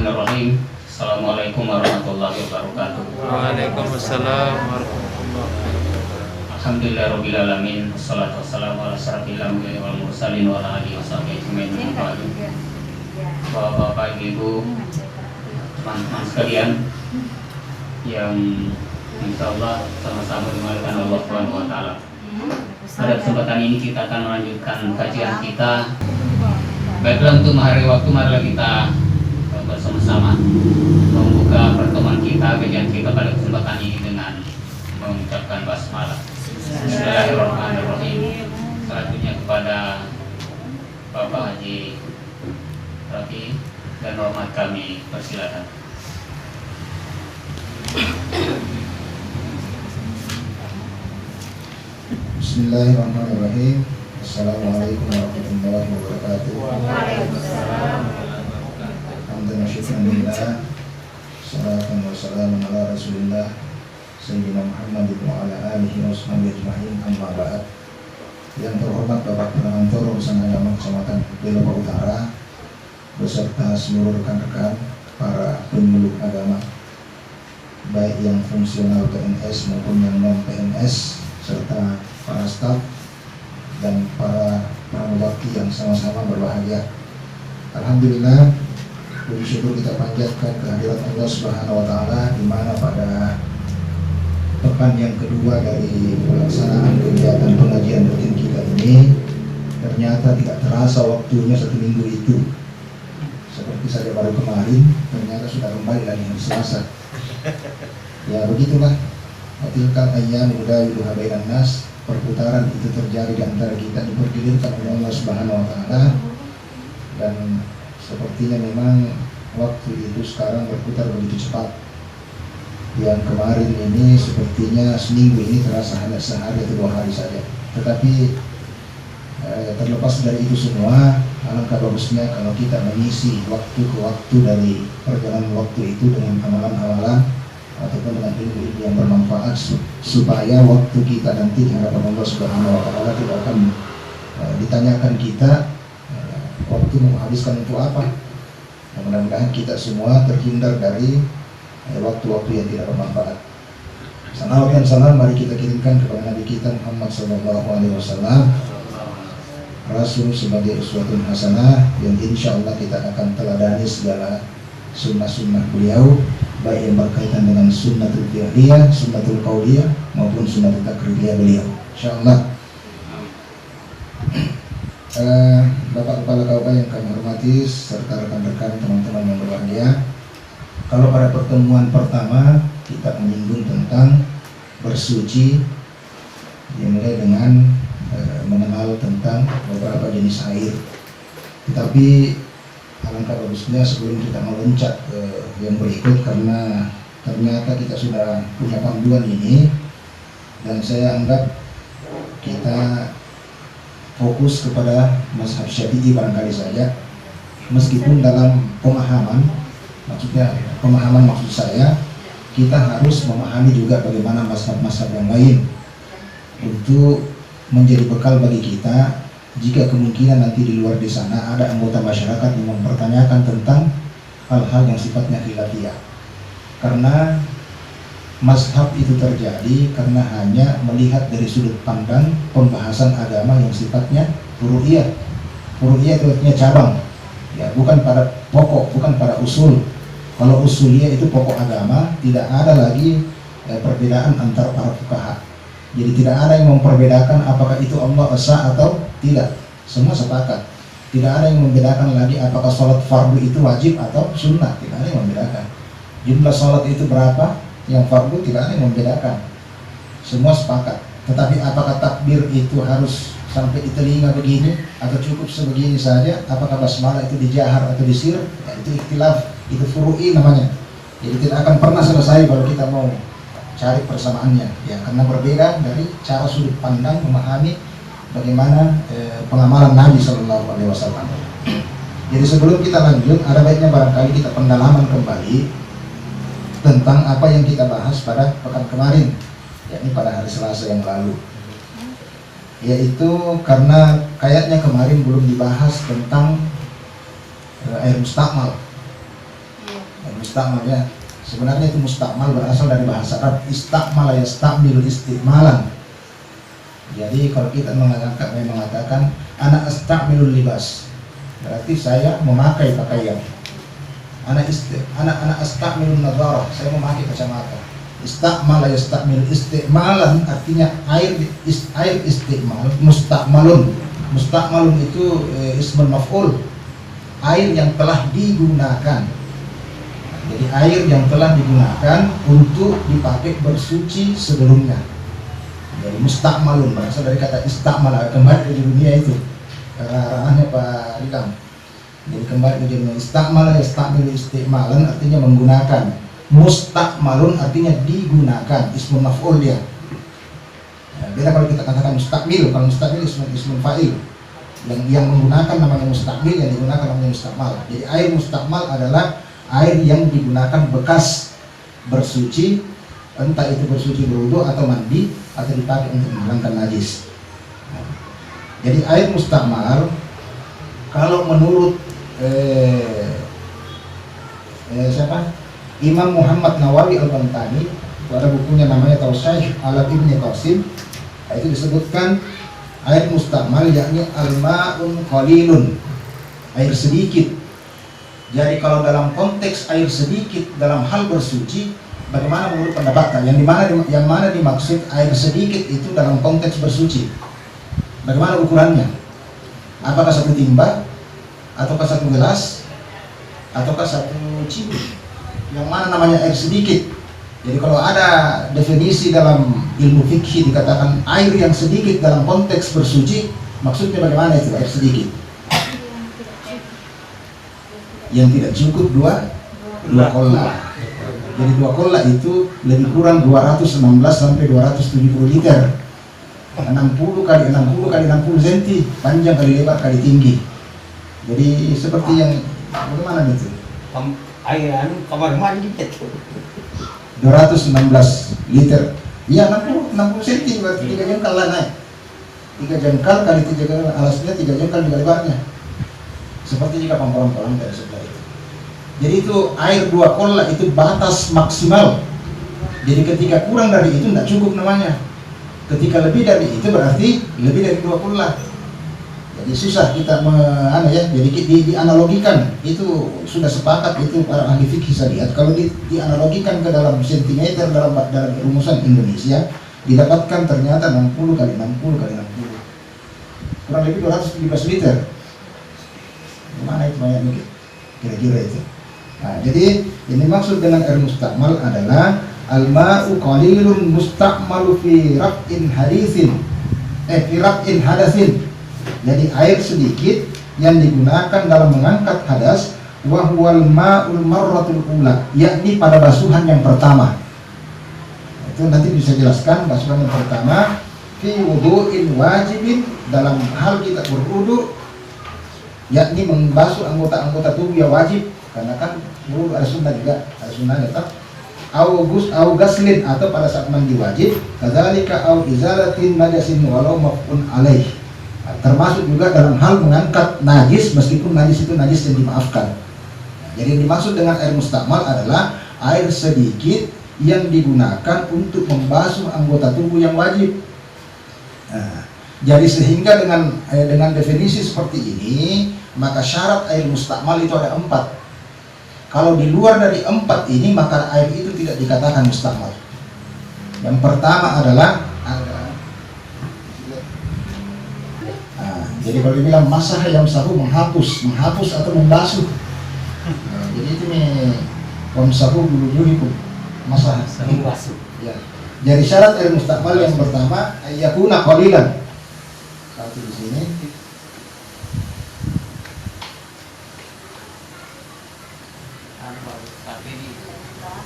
Bismillahirrahmanirrahim. Assalamualaikum warahmatullahi wabarakatuh. Waalaikumsalam warahmatullahi wabarakatuh. Alhamdulillahirabbil alamin. Wassalatu wassalamu ala asyrofil anbiya'i wal mursalin wa ala alihi washabihi ajmain. Bapak-bapak, Ibu, teman-teman sekalian yang insyaallah sama-sama dimuliakan Allah Subhanahu wa taala. Pada kesempatan ini kita akan melanjutkan kajian kita. Baiklah, untuk hari waktu marilah kita bersama-sama membuka pertemuan kita, kajian kita pada kesempatan ini dengan mengucapkan basmalah. Bismillahirrahmanirrahim. Selanjutnya kepada Bapak Haji Rafi dan hormat kami persilakan. Bismillahirrahmanirrahim. Assalamualaikum warahmatullahi wabarakatuh. Alhamdulillah, syukur lillah. Salatan wa salamun ala Rasulillah Sayyidina Muhammad wa ala alihi wa sahbihi ajma'in. Amma ba'd. Yang terhormat Bapak Penangantor Urusan Agama Kecamatan Belopa Utara beserta seluruh rekan-rekan para penyuluh agama, baik yang fungsional PNS maupun yang non PNS, serta para staf dan para pramugari yang sama-sama berbahagia. Alhamdulillah, puji syukur kita panjatkan kehadirat Allah Subhanahu wa taala, di mana pada pekan yang kedua dari pelaksanaan kegiatan pengajian rutin kita ini ternyata tidak terasa waktunya 1 minggu itu. Seperti saja baru kemarin, ternyata sudah kembali lagi hari Selasa. Ya begitulah. Tilkal ayyam nudawiluha bainan nas. Perputaran itu terjadi di antara kita, dipergilirkan oleh Allah Subhanahu wa taala. Dan sepertinya memang waktu itu sekarang berputar begitu cepat. Yang kemarin ini sepertinya seminggu ini terasa hanya sehari atau 2 hari saja. Tetapi terlepas dari itu semua, alangkah bagusnya kalau kita mengisi waktu ke waktu dari perjalanan waktu itu dengan amalan-amalan ataupun dengan ilmu yang bermanfaat, supaya waktu kita nanti di hadapan Allah Subhanahu wa taala tidak akan ditanyakan kita waktu menghabiskan untuk apa. Mudah-mudahan kita semua terhindar dari waktu-waktu yang tidak bermanfaat. Salawat dan salam mari kita kirimkan kepada Nabi kita Muhammad SAW, Rasul sebagai uswatun hasanah, yang insya Allah kita akan teladani segala sunnah-sunnah beliau, baik yang berkaitan dengan sunnatul fi'liyah, sunnatul qauliyah maupun sunnatul takribiyah beliau, insya Allah. Bapak Kepala KUA yang kami hormati serta rekan-rekan teman-teman yang berbahagia, kalau pada pertemuan pertama kita menyinggung tentang bersuci, dimulai dengan mengenal tentang beberapa jenis air. Tetapi alangkah bagusnya sebelum kita meloncat ke yang berikut, karena ternyata kita sudah punya panduan ini, dan saya anggap kita fokus kepada mazhab Syafi'i barangkali saja, meskipun dalam pemahaman maksud saya kita harus memahami juga bagaimana mazhab-mazhab yang lain untuk menjadi bekal bagi kita jika kemungkinan nanti di luar di sana ada anggota masyarakat yang mempertanyakan tentang hal-hal yang sifatnya khilafiyah. Karena mazhab itu terjadi karena hanya melihat dari sudut pandang pembahasan agama yang sifatnya furu'iyah. Furu'iyah itu artinya cabang, ya, bukan pada pokok, bukan pada usul. Kalau usuliyah itu pokok agama, tidak ada lagi perbedaan antar para fuqaha. Jadi tidak ada yang memperbedakan apakah itu Allah esa atau tidak. Semua sepakat. Tidak ada yang membedakan lagi apakah sholat fardu itu wajib atau sunnah. Tidak ada yang membedakan. Jumlah sholat itu berapa, yang fardu tidak ada yang membedakan. Semua sepakat. Tetapi apakah takbir itu harus sampai di telinga begini atau cukup sebegini saja? Apakah basmalah itu dijahar atau disir? Ya, itu ikhtilaf, itu furu'i namanya. Jadi tidak akan pernah selesai kalau kita mau cari persamaannya, ya, karena berbeda dari cara sudut pandang memahami bagaimana pengamalan Nabi Shallallahu Alaihi Wasallam. Jadi sebelum kita lanjut, ada baiknya barangkali kita pendalaman kembali tentang apa yang kita bahas pada pekan kemarin, yakni pada hari Selasa yang lalu. Yaitu karena kayaknya kemarin belum dibahas tentang air mustakmal. Mustakmal ya. Sebenarnya itu mustakmal berasal dari bahasa Arab istakmala yastakmilu istikmalan. Jadi kalau kita mengatakan ana astakmilul libas, berarti saya memakai pakaian. Ana astakmilun nadharah, saya memakai kacamata. Istakmala yastakmilu istikmalan artinya air istikmal, mustakmalun. Mustakmalun itu ismul maf'ul, air yang telah digunakan. Jadi air yang telah digunakan untuk dipakai bersuci sebelumnya. Jadi mustakmalun berasal dari kata istakmala, kembali ke dunia itu karena ranahnya Pak Ridam. Jadi kembali ke dunia istakmala yastakmilu istikmalan artinya menggunakan. Mustakmalun artinya digunakan, ismul maf'ul dia. Beda kalau kita katakan mustakmil, kalau mustakmil ismul fa'il. Yang menggunakan namanya mustakmil, yang digunakan namanya mustakmal. Jadi air mustakmal adalah air yang digunakan bekas bersuci, entah itu bersuci berwudu atau mandi atau dipakai untuk menghilangkan najis. Jadi air mustakmal kalau menurut Imam Muhammad Nawawi Al-Bantani, ada bukunya namanya Tawsyaih ala Ibni Qasim, itu disebutkan air mustakmal yakni al-ma'un qalilun, air sedikit. Jadi kalau dalam konteks air sedikit dalam hal bersuci, bagaimana menurut pendapat yang mana dimaksud air sedikit itu dalam konteks bersuci? Bagaimana ukurannya? Apakah satu timba, ataukah satu gelas, ataukah satu cibi? Yang mana namanya air sedikit? Jadi kalau ada definisi dalam ilmu fikih dikatakan air yang sedikit dalam konteks bersuci, maksudnya bagaimana itu air sedikit? Yang tidak cukup dua kolla. Jadi 2 kolla itu lebih kurang 216 sampai 270 liter. 60 kali 60 kali 60 cm, panjang kali lebar kali tinggi. Jadi seperti yang bagaimana itu? Air kamar mandi itu 216 liter. Ya 60 cm berarti 3 jengkal lah naik. 3 jengkal kali 3 jengkal alasnya 3 jengkal juga lebarnya. Seperti jika pamporan-pamporan dari sebelah itu. Jadi itu air 2 kolla itu batas maksimal. Jadi ketika kurang dari itu tidak cukup namanya. Ketika lebih dari itu berarti lebih dari 2 kolla. Jadi susah kita jadi dianalogikan, itu sudah sepakat itu para ahli fikih syariat. Kalau dianalogikan ke dalam sentimeter dalam rumusan Indonesia, didapatkan ternyata 60 kali 60 kali 60, kurang lebih 217 liter. Gimana itu banyak nih kira-kira itu. Nah, jadi ini maksud dengan air mustakmal adalah al-ma'u qalilun mustakmalu fi raf'in haditsin fi raf'in hadatsin. Jadi air sedikit yang digunakan dalam mengangkat hadas, wa huwal ma'ul marratul ula, yakni pada basuhan yang pertama. Itu nanti bisa jelaskan basuhan yang pertama fi wudu'in wajibin, dalam hal kita berwudu, yakni membasuh anggota-anggota tubuh yang wajib, karena kan wudu ada sunnah juga, ada sunnahnya tak? Au gaslin, atau pada saat mandi wajib, kadzalika au izalatin najasin walau maf'un alaih. Termasuk juga dalam hal mengangkat najis meskipun najis itu najis yang dimaafkan. Jadi yang dimaksud dengan air mustakmal adalah air sedikit yang digunakan untuk membasuh anggota tubuh yang wajib. Nah, jadi sehingga dengan definisi seperti ini, maka syarat air mustakmal itu ada 4. Kalau di luar dari 4 ini, maka air itu tidak dikatakan mustakmal. Yang pertama adalah jadi kalau dibilang masah yang sahu, menghapus atau membasuh. Nah, jadi itu nih wamsahu biwujuhikum, masah membasuh. Ya. Jadi syarat air mustakmal yang pertama ayyakuna qalilan. Satu di sini. Tapi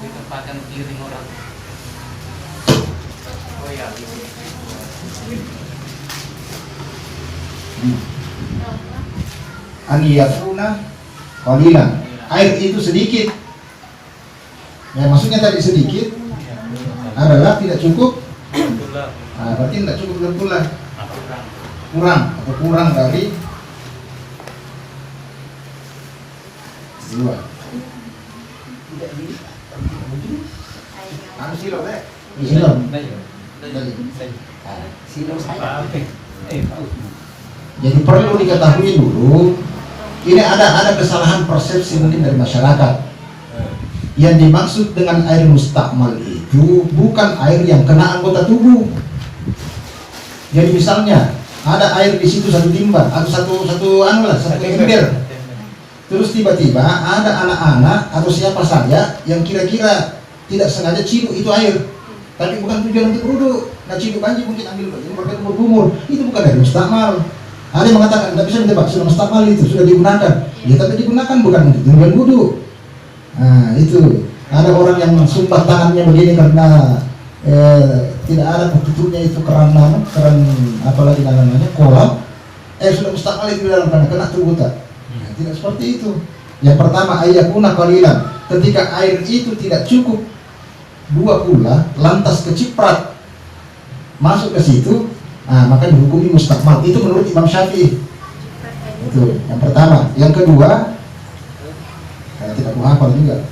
di tempat yang piring orang. Oh ya. Aniyakuna qalilan, air itu sedikit. Ya, maksudnya tadi sedikit adalah tidak cukup. Nah, berarti tidak cukup betul-betul, kurang dari 2. tidak di begini. Anu silo deh. Silo. Dari. Silo saya. Tahu. Jadi perlu diketahui dulu, ini ada kesalahan persepsi mungkin dari masyarakat. Yang dimaksud dengan air mustakmal itu bukan air yang kena anggota tubuh. Jadi misalnya ada air di situ satu timba atau satu ember. Terus tiba-tiba ada anak-anak atau siapa saja yang kira-kira tidak sengaja ciduk itu air, tapi bukan tujuan untuk wudhu. Nah, ciduk banjir mungkin ambil ini berkumur-kumur, itu bukan air mustakmal. Ada yang mengatakan tidak bisa ditebak, sudah mustakmal itu sudah digunakan. Ya tapi digunakan bukan untuk tujuan wudhu. Nah itu ada orang yang sumpah tangannya begini karena tidak ada tutupnya itu keran apalagi namanya kolam. Sudah mustakmal itu di dalam karena kena tubuh tak. Tidak seperti itu. Yang pertama ayyakuna qalilan, ketika air itu tidak cukup 2 kula lantas keciprat masuk ke situ, maka dihukumi mustakmal. Itu menurut Imam Syafi'i. Itu yang pertama. Yang kedua, karena tidak aku hafal juga.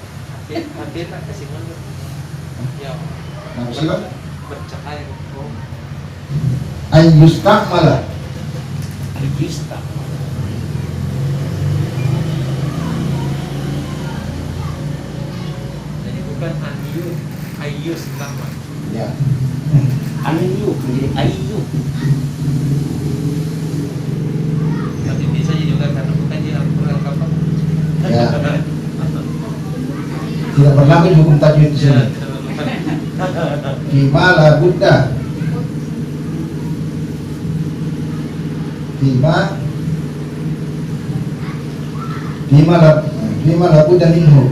Nah, siapa? Ayyustakmala. Jadi bukan ayus nama. Ya. Ayu menjadi ayu. Tapi bisa juga karena bukan dilakukan apa. Ya. Tidak berlaku hukum tajwid di sini. Fima la budda. Fima la budda minhu.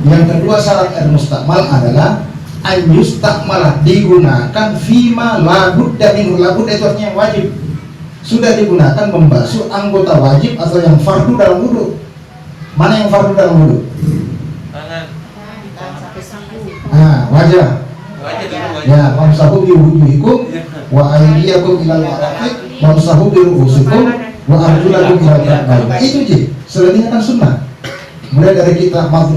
Yang kedua syarat air mustakmal adalah air mustakmal digunakan fima la budda minhu. La budda itu artinya yang wajib. Sudah digunakan membasuh anggota wajib atau yang fardu dalam wudu. Mana yang fardu dalam wudu? Tangan. Wajah. Wajah dulu wajah. Ya, wamsahu bi wujuhikum wa aydiyakum ilal marafiq wamsahu bi ru'usikum wa arjulakum ilal ka'bayn. Itu je. Selebihnya kan sunnah. Mulai dari kita mulai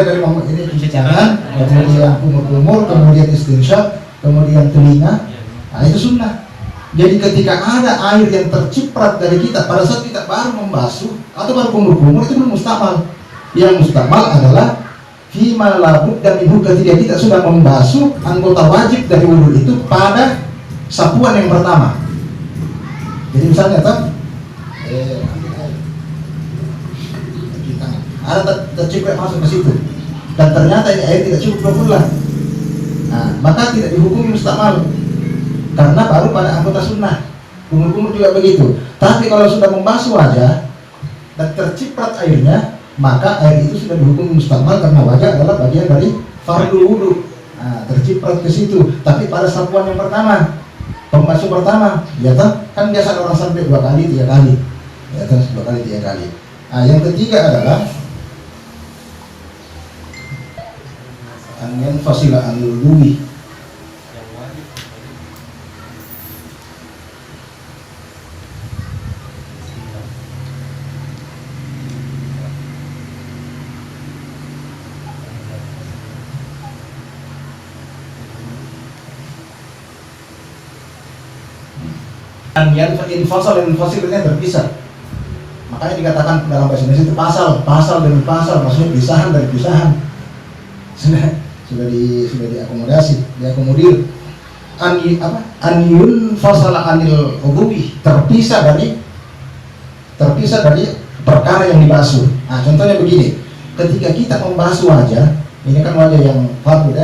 dari ini cuci tangan, kemudian kumur-kumur, kemudian istinsyaq, kemudian telinga. Nah, itu sunnah. Jadi ketika ada air yang terciprat dari kita pada saat kita baru membasuh atau baru kumur-kumur, itu belum mustakmal. Yang mustakmal adalah fima la budda minhu, ketika kita sudah membasuh anggota wajib dari wudu itu pada sapuan yang pertama. Jadi misalnya ada terciprat masuk ke situ dan ternyata ini air tidak cukup berbulan, maka tidak dihukumi mustakmal karena baru pada anggota sunnah. Kumur-kumur juga begitu. Tapi kalau sudah membasuh wajah dan terciprat airnya, maka air itu sudah dihukumi mustakmal karena wajah adalah bagian dari fardu wudu. Terciprat ke situ. Tapi pada sapuan yang pertama, pembasuh pertama, ya kan biasa orang sampai 2 kali 3 kali, ya kan 2 kali 3 kali. Yang ketiga adalah an fasila an-wudu'i. Infasilnya terpisah. Makanya dikatakan dalam bahasa Indonesia itu pasal demi pasal, maksudnya pisahan dari pisahan. Sudah diakomodasi, diakomodir. Anyun fasala anil udhuwi, terpisah dari perkara yang dibasuh. Contohnya begini, ketika kita membasuh wajah, ini kan wajah yang fardu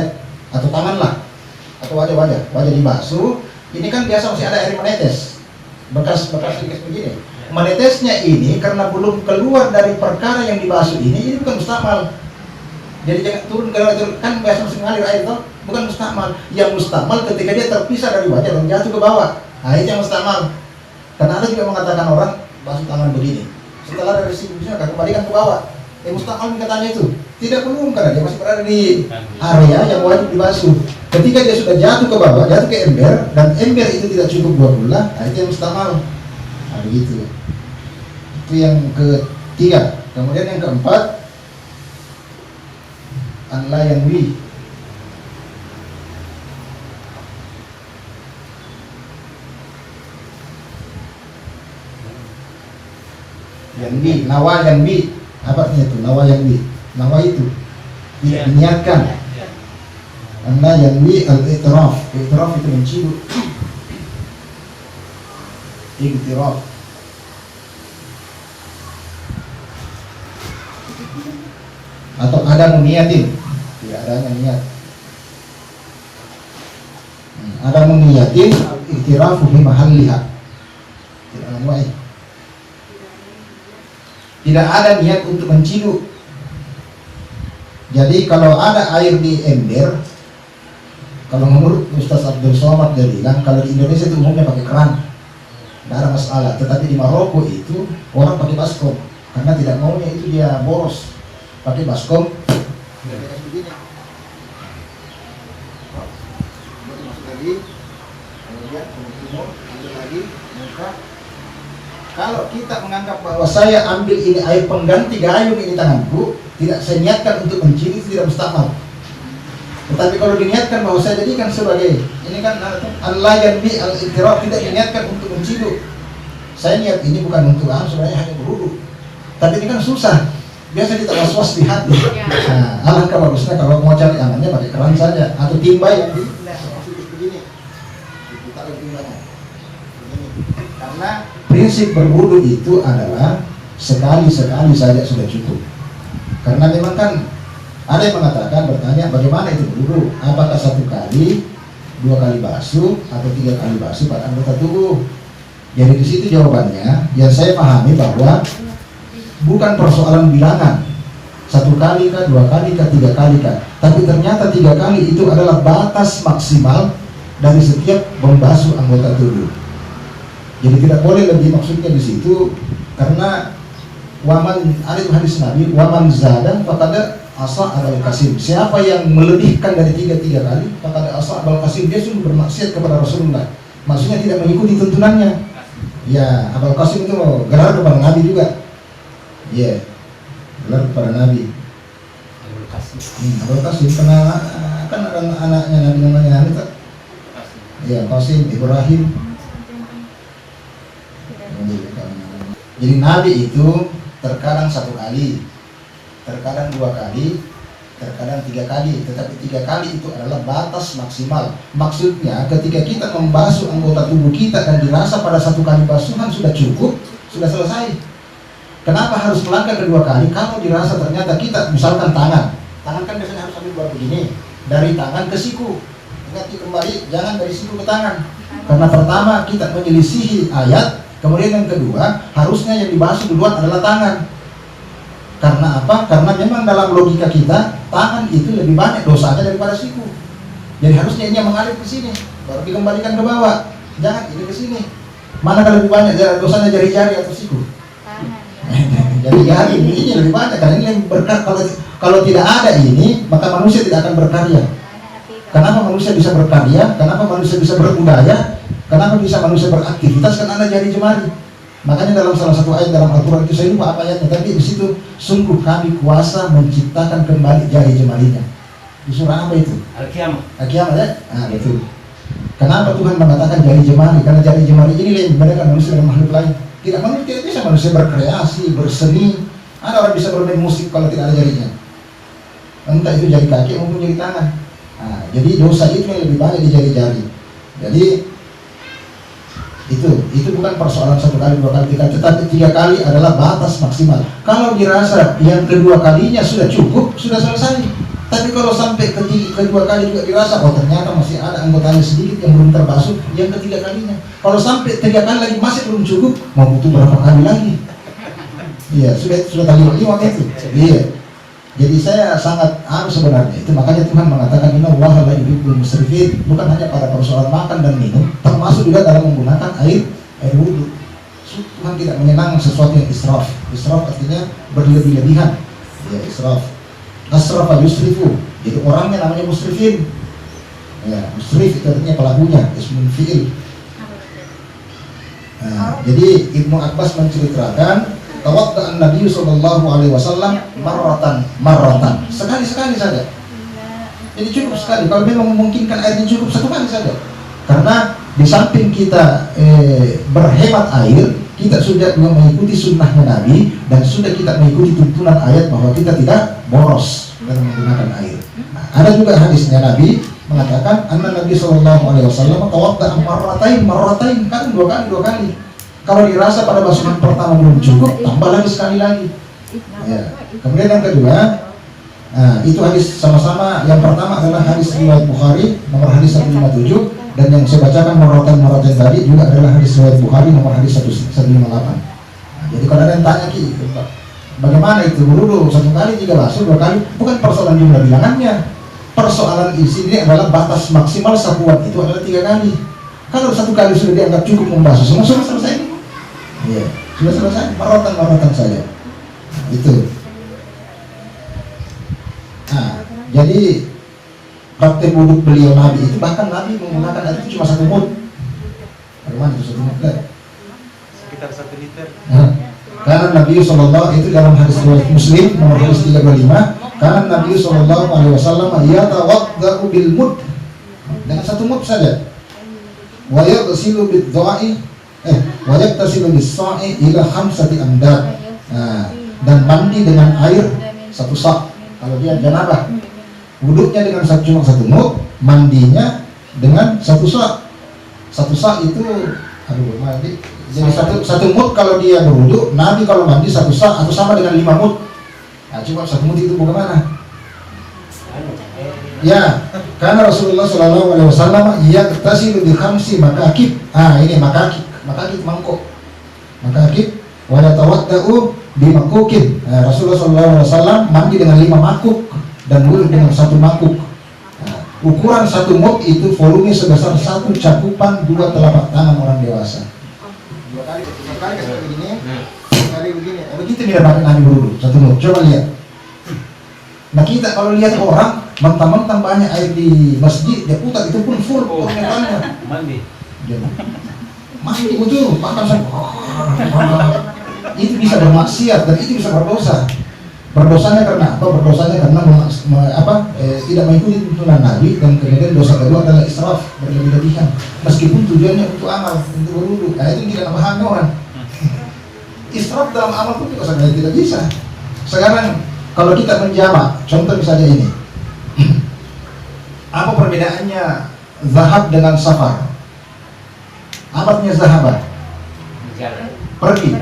atau tangan lah, atau wajah dibasuh, ini kan biasa masih ada air menetes, bekas begini. Menetesnya ini karena belum keluar dari perkara yang dibasuh ini bukan mustakmal. Jadi jangan turun kan biasa masih mengalir air toh, bukan mustakmal. Yang mustakmal ketika dia terpisah dari wajah dan jatuh ke bawah. Itu yang mustakmal. Karena ada juga mengatakan orang basuh tangan begini, setelah dari sini kembalikan ke bawah. Mustakmal katanya itu tidak belum, karena dia masih berada di area yang wajib dibasuh. Ketika dia sudah jatuh ke bawah, jatuh ke ember, dan ember itu tidak cukup 2 bulan, nah itu yang mustamal. Nah begitu. Itu yang ketiga. Kemudian yang keempat, an la yanwi. Yanwi, nawa yanwi. Apa artinya itu? Nawa yanwi. Nawa itu tidak diniatkan. Anda yanwi al-i'tiraf. I'tiraf itu mencium. I'tiraf. Atau ada niatin, tidak adanya niat. Ada niatin i'tiraf fi mahalliha. Tidak menuai. Tidak ada niat untuk menciduk. Jadi kalau ada air di ember, kalau menurut Ustaz Abdul Somad dia bilang, kalau di Indonesia itu umumnya pakai keran, tidak ada masalah. Tetapi di Maroko itu orang pakai baskom, karena tidak maunya itu dia boros, pakai baskom. Begini. Masuk lagi, kemudian timur, ambil lagi, muka. Kalau kita menganggap bahwa saya ambil ini air pengganti gayung ini tanganku, tidak saya niatkan untuk mencium, itu tidak mustahil. Tetapi kalau diniatkan bahwa saya jadikan sebagai ini kan Allah yanbi al-i'tiraf, tidak diniatkan untuk mencium. Saya niat ini bukan untuk sebenarnya hanya berwudu. Tapi ini kan susah. Biasa kita was-was di hati. Nah, alangkah bagusnya kalau mau cari amannya pakai keran saja atau timba yang di begini. Ditaruh timbanya. Begini. Karena prinsip berwudu itu adalah sekali-sekali saja sudah cukup. Karena memang kan ada yang mengatakan, bertanya bagaimana itu berwudu? Apakah 1 kali, 2 kali basuh, atau 3 kali basuh pada anggota tubuh? Jadi di situ jawabannya, yang saya pahami bahwa bukan persoalan bilangan 1 kali kah, 2 kali kah, 3 kali kah, tapi ternyata 3 kali itu adalah batas maksimal dari setiap membasuh anggota tubuh. Jadi tidak boleh lebih, maksudnya di situ karena waman ada hadis Nabi, waman zadan faqad asa abal kasim. Siapa yang melebihkan dari 3 kali, faqad asa abal kasim, dia sungguh bermaksiat kepada Rasulullah. Maksudnya tidak mengikuti tuntunannya. Ya, abal kasim itu gelar kepada Nabi juga. Ya, gelar kepada Nabi. Abul Qasim karena kan ada anaknya Nabi namanya Nabi tak? Ya, Qasim Ibrahim. Jadi Nabi itu terkadang 1 kali, terkadang 2 kali, terkadang 3 kali. Tetapi 3 kali itu adalah batas maksimal. Maksudnya ketika kita membasuh anggota tubuh kita dan dirasa pada 1 kali basuhan sudah cukup, sudah selesai. Kenapa harus melangkah ke 2 kali? Kalau dirasa ternyata kita, misalkan tangan kan biasanya harus ambil buat begini, dari tangan ke siku. Ingat kembali, jangan dari siku ke tangan. Karena pertama kita menyelisihi ayat. Kemudian yang kedua, harusnya yang dibasuh duluan adalah tangan. Karena apa? Karena memang dalam logika kita, tangan itu lebih banyak dosanya daripada siku. Jadi harusnya ini yang mengalir ke sini, baru dikembalikan ke bawah. Jangan ini ke sini. Mana kalau lebih banyak dosanya jari-jari atau siku? Jari-jari ini lebih banyak, karena ini yang berkat. Kalau tidak ada ini, maka manusia tidak akan berkarya. Kenapa manusia bisa berkarya? Kenapa manusia bisa berbudaya? Kenapa bisa manusia beraktivitas? Karena ada jari jemari. Makanya dalam salah satu ayat dalam Al-Quran itu, saya lupa apa ayatnya, tapi di situ sungguh kami kuasa menciptakan kembali jari jemarinya. Di surah apa itu? Al-Qiyamah. Al-Qiyamah ya? Nah betul. Kenapa Tuhan mengatakan jari jemari? Karena jari jemari ini yang membedakan manusia dengan makhluk lain. Tidak bisa manusia berkreasi, berseni. Ada orang bisa bermain musik kalau tidak ada jarinya. Entah itu jari kaki maupun jari tangan. Nah, jadi dosa itu yang lebih banyak di jari-jari. Jadi itu bukan persoalan 1 kali, 2 kali, 3 kali, tetapi 3 kali adalah batas maksimal. Kalau dirasa yang kedua kalinya sudah cukup, sudah selesai. Tapi kalau sampai kedua kali juga dirasa, oh ternyata masih ada anggotanya sedikit yang belum terbasuh, yang ketiga kalinya. Kalau sampai 3 kali lagi masih belum cukup, mau butuh berapa kali lagi? Iya, sudah kali 5 itu. Iya. Jadi saya sangat sebenarnya itu, makanya Tuhan mengatakan inna Allaha la yuhibbul musrifin, bukan hanya pada persoalan makan dan minum, termasuk juga dalam menggunakan air wudu. Tuhan tidak menyenang sesuatu yang israf. Israf artinya berlebih-lebihan. Ya, israf. Asrafa yusrifu. Jadi orangnya namanya musrifin. Ya, musrif itu artinya pelakunya, ismul fi'il. Nah, jadi Ibnu Abbas menceritakan tawadda'an Nabi sallallahu alaihi wasallam marratan. Sekali-sekali saja. Jadi cukup sekali. Kalau memang memungkinkan airnya cukup satu kali saja. Karena di samping kita berhemat air, kita sudah mengikuti sunnahnya Nabi dan sudah kita mengikuti tuntunan ayat bahwa kita tidak boros dalam menggunakan air. Nah, ada juga hadisnya Nabi mengatakan anna Nabi sallallahu alaihi wasallam tawadda'a marratain kan dua kali. Kalau dirasa pada basuhan pertama belum cukup, tambah lagi sekali lagi. Ya. Kemudian yang kedua, nah, itu hadis sama-sama. Yang pertama adalah hadis riwayat Bukhari nomor hadis 157 dan yang saya bacakan marratain tadi juga adalah hadis riwayat Bukhari nomor hadis 158. Nah, jadi kalau ada yang tanya bagaimana itu berwudu satu kali, tiga basuh, dua kali, bukan persoalan jumlah bilangannya. Persoalan isi ini adalah batas maksimal sapuan itu adalah 3 kali. Kalau satu kali sudah dianggap cukup membasuh semua, sudah selesai. Iya, sudah selesai, marratan saja. Nah, itu. Nah, jadi praktek wudhu beliau Nabi itu bahkan Nabi menggunakan air itu cuma 1 mud. Bagaimana itu 1 mud? Sekitar 1 liter. Nah, karena Nabi sallallahu itu dalam hadis riwayat Muslim nomor hadis 325, karena Nabi sallallahu alaihi wasallam yatawaddau bil mud, dengan 1 mud saja. Wa yaghsilu bid dha'i wa yaktasilu bis sa'i ila 5 amdad. Nah, dan mandi dengan air 1 sak. Kalau dia janabah, wuduknya dengan cuma 1 mud, mandinya dengan 1 sak. 1 sak itu mandi. Jadi 1 mud kalau dia berwuduk, Nabi kalau mandi 1 sak atau sama dengan 5 mud. Nah, cuma 1 mud itu bagaimana? Ya, karena Rasulullah sallallahu alaihi wasallam yaktasilu bi 5 makakib. Ini makakib mangkok. Makakib wa yatawaddau bi makukib. Rasulullah sallallahu alaihi wasallam mandi dengan 5 makuk dan wudu dengan 1 makuk. Ukuran 1 mud itu volume sebesar 1 cakupan 2 telapak tangan orang dewasa. 2 kali kasih begini, 2 kali begini. Begitu dia pakai Nabi berwudu 1 mud. Coba lihat. Nah, kita kalau lihat orang mentang-mentang banyak air di masjid, dia putar itu pun full mentalnya. Mandi. Mandi betul, bahkan itu bisa bermaksiat dan itu bisa berdosa. Berdosanya karena apa? Berdosanya karena tidak mengikuti tuntunan Nabi, dan kemudian dosa kedua adalah israf, berlebih-lebihan. Meskipun tujuannya untuk amal, untuk berwudu, itu tidak memahami orang. Israf dalam amal pun juga sebenarnya tidak bisa. Sekarang kalau kita menjamak, contoh misalnya ini, apa perbedaannya zahab dengan safar? Apa artinya zahabah? Pergi.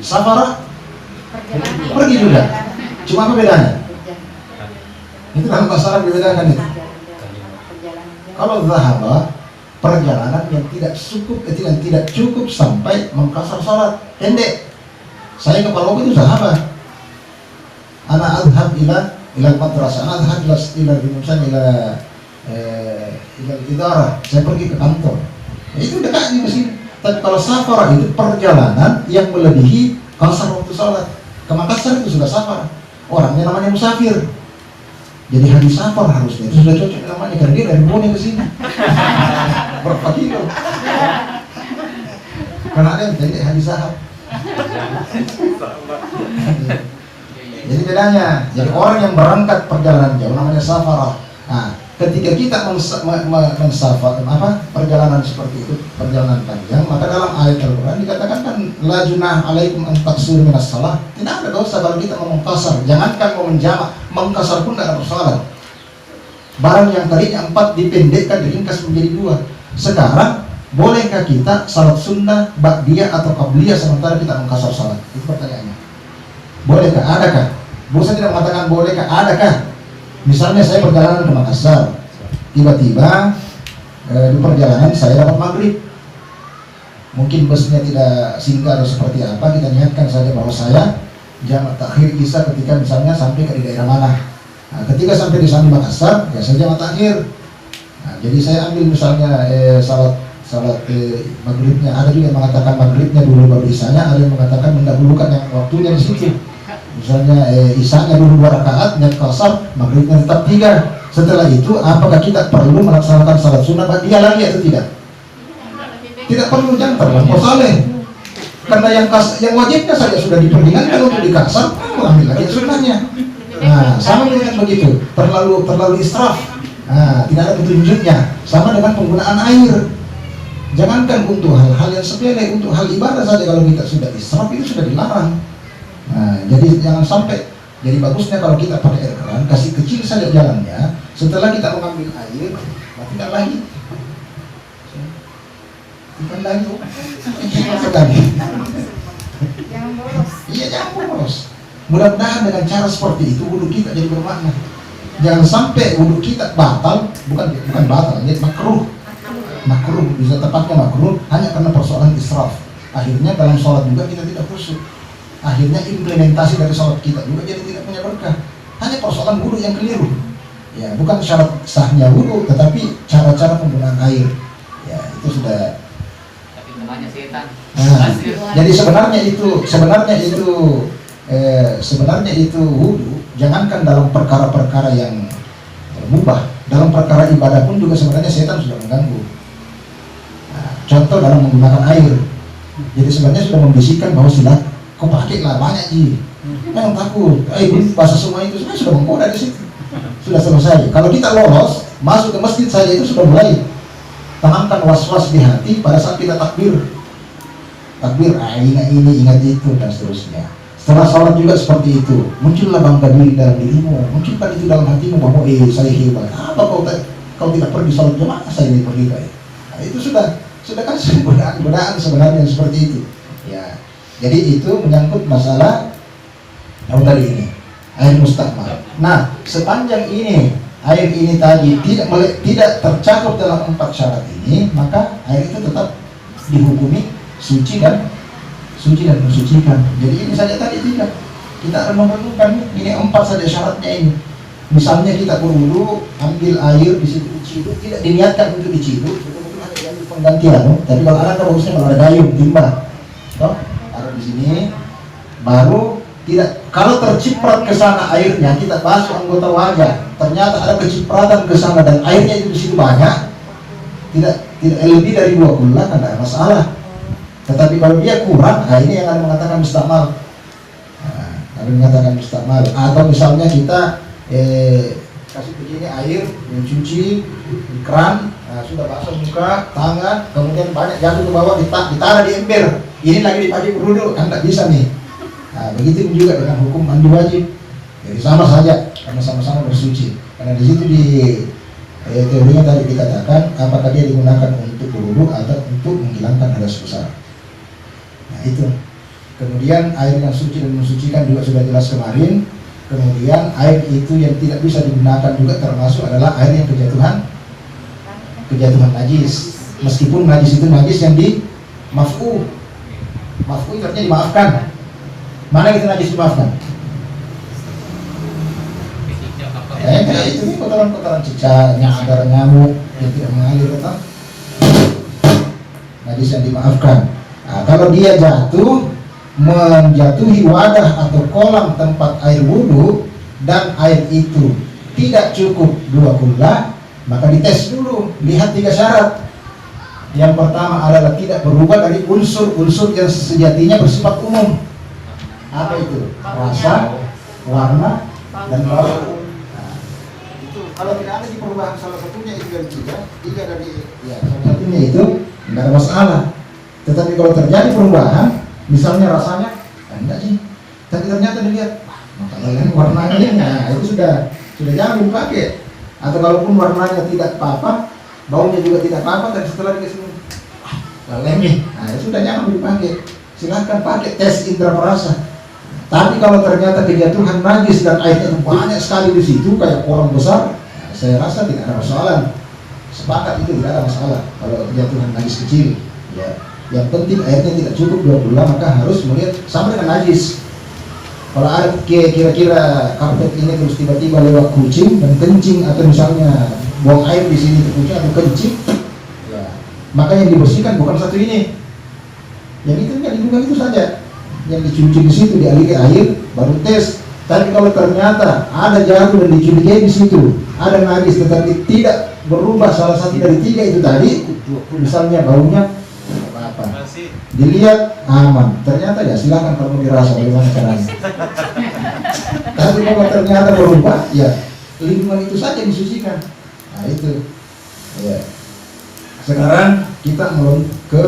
Safara? Pergi juga. Cuma apa bedanya? Itu dalam bahasa Arab dibedakan itu. Kalau zahabah, perjalanan yang tidak cukup sampai mengkasar salat, pendek. Saya ke Palopo itu zahabah. Ana adhab ila madrasah, ana adhab ila idarah. Saya pergi ke kantor. Itu dekat di sini. Tapi kalau safar itu perjalanan yang melebihi kasar waktu salat. Ke Makassar itu sudah safar. Orangnya namanya musafir. Jadi hadis safar harusnya itu sudah cocok namanya, karena dia dari Bone ke sini. Berapa kilo? Karena ada yang pendek hadis sahab. Jadi bedanya, jadi orang yang berangkat perjalanan jauh namanya safarah. Nah, ketika kita mensafar perjalanan seperti itu, perjalanan panjang, maka dalam ayat Al-Quran dikatakan kan la junah alaikum an taqsuru minas shalah. Tidak ada dosa kalau kita mau mengkasar. Jangankan mau menjamak, mengkasar pun tidak ada persoalan. Barang yang tadinya 4 dipendekkan, diringkas menjadi 2. Sekarang bolehkah kita salat sunnah, ba'diyah atau qabliyah sementara kita mengkasar salat? Itu pertanyaannya. Bolehkah? Adakah? Saya tidak mengatakan bolehkah, adakah? Misalnya saya perjalanan ke Makassar, tiba-tiba di perjalanan saya dapat maghrib. Mungkin busnya tidak singgah atau seperti apa, kita niatkan saja bahwa saya jamak takhir isya ketika misalnya sampai ke daerah mana. Nah, ketika sampai di sana Makassar, ya saya jamak takhir. Nah, jadi saya ambil misalnya salat maghribnya. Ada juga yang mengatakan maghribnya dulu baru isyanya, ada yang mengatakan mendahulukan yang waktunya di situ. Misalnya isyanya dulu 2 rakaat, niat qasar, maghribnya tetap 3. Setelah itu, apakah kita perlu melaksanakan salat sunnah dia lagi atau tidak? Tidak perlu, jangan terlampau saleh. Karena yang wajibnya saja sudah diperingatkan untuk dikasar, ambil lagi sunnahnya. Nah, sama dengan begitu, terlalu israf. Nah, tidak ada petunjuknya. Sama dengan penggunaan air. Jangankan untuk hal-hal yang sepele, untuk hal ibadah saja kalau kita sudah israf itu sudah dilarang. Nah, jadi jangan sampai. Jadi bagusnya kalau kita pakai air keran, kasih kecil saja jalannya. Setelah kita mengambil air, tidak lagi. Bukan lagi, Jangan bolos. Iya, jangan bolos. Mudah-mudahan dengan cara seperti itu wudhu kita jadi bermakna. Jangan sampai wudhu kita batal, bukan batal, ini makruh, bisa tepatnya makruh hanya karena persoalan israf. Akhirnya dalam sholat juga kita tidak khusyuk. Akhirnya implementasi dari sholat kita juga jadi tidak punya berkah. Hanya persoalan wudhu yang keliru. Ya, bukan syarat sahnya wudhu, tetapi cara-cara penggunaan air. Ya, itu sudah. Namanya setan. Nah, jadi sebenarnya itu wudu, jangankan dalam perkara-perkara yang mubah, dalam perkara ibadah pun juga sebenarnya setan sudah mengganggu. Nah, contoh dalam menggunakan air, jadi sebenarnya sudah membisikkan bahwa sudah kau pakai lah banyak ji, jangan takut, basah semua itu sudah menggoda di situ, sudah selesai. Kalau kita lolos masuk ke masjid saja itu sudah mulai tanamkan was-was di hati pada saat kita takbir, ingat ini, ingat itu, dan seterusnya. Setelah sholat juga seperti itu, muncullah bangga diri dalam dirimu, munculkan itu dalam hatimu bahwa saya hebat. Apa kau tidak pergi sholat jemaah, saya ini pergi baik. Nah, itu sudah kan godaan sebenarnya seperti itu. Ya, jadi itu menyangkut masalah tadi ini air mustakmal. Nah, sepanjang ini air ini tadi tidak tercakup dalam 4 syarat ini, maka air itu tetap dihukumi suci dan mensucikan. Jadi ini saja tadi tidak. Kita renung-renungkan ini 4 saja syaratnya ini. Misalnya kita berwudu, ambil air di situ diciduk, tidak diniatkan untuk diciduk, betul-betul hanya diambil penggantian. Tapi kalau ada bagusnya kalau ada dayung, timba, taruh di sini, baru tidak. Kalau terciprat ke sana airnya, kita basuh anggota wajah. Ternyata ada kecipratan ke sana dan airnya itu di situ banyak, tidak lebih dari 2 kullah, kan ada masalah. Tetapi kalau dia kurang, ini yang ada mengatakan mustakmal. Atau misalnya kita kasih begini air, mencuci di keran, sudah basuh muka, tangan, kemudian banyak jatuh ke bawah, ditaruh di ember. Ini lagi dipakai berwudu, kan tidak bisa nih. Nah, begitu juga dengan hukum mandi wajib. Jadi sama saja, karena sama-sama bersuci. Karena di situ di teorinya tadi dikatakan apakah dia digunakan untuk berwudu atau untuk menghilangkan hadas besar. Nah itu. Kemudian air yang suci dan mensucikan juga sudah jelas kemarin. Kemudian air itu yang tidak bisa digunakan juga termasuk adalah air yang kejatuhan najis. Meskipun najis itu najis yang di maf'u itu artinya dimaafkan. Mana itu najis dimaafkan? Kayak itu nih kotoran-kotoran cicak, nyadar nyamuk yang tidak mengalir, tetap najis yang dimaafkan. Nah, kalau dia jatuh menjatuhi wadah atau kolam tempat air wudhu dan air itu tidak cukup 2 kullah, maka dites dulu, lihat 3 syarat. Yang pertama adalah tidak berubah dari unsur-unsur yang sejatinya bersifat umum. Apa itu? Rasa, warna, dan bau. Nah, itu kalau tidak ada di perubahan salah satunya itu dari 3 dari salah satunya itu tidak ada masalah. Tetapi kalau terjadi perubahan, misalnya rasanya enggak sih, tapi ternyata dilihat makanya warnanya ini, nah itu sudah jangan dipakai. Atau kalaupun warnanya tidak apa-apa, baunya juga tidak apa-apa, dan setelah dikasih lemih, nah itu sudah jangan dipakai. Silahkan pakai tes indera perasa. Tapi kalau ternyata kejatuhan najis dan airnya banyak sekali di situ kayak kolam besar, nah, saya rasa tidak ada masalah. Sepakat itu tidak ada masalah. Kalau kejatuhan najis kecil, ya. Yang penting airnya tidak cukup 2 bulan, maka harus melihat sama dengan najis. Kalau ada kira-kira karpet ini terus tiba-tiba lewat kucing dan kencing, atau misalnya buang air di sini ke kucing atau kencing, ya, maka yang dibersihkan bukan satu ini. Yang itu yang diduga itu saja. Yang dicuci di situ dialiri air, baru tes. Tapi kalau ternyata ada jatuh dan dicurigai di situ, ada najis tetapi tidak berubah salah satu dari tiga itu tadi, misalnya baunya apa-apa, Masih dilihat aman, ternyata ya silakan kalau dirasa bagaimana caranya. Tapi kalau ternyata berubah, ya lingkungan itu saja disucikan. Nah itu, ya. Sekarang kita melonjak ke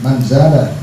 manzada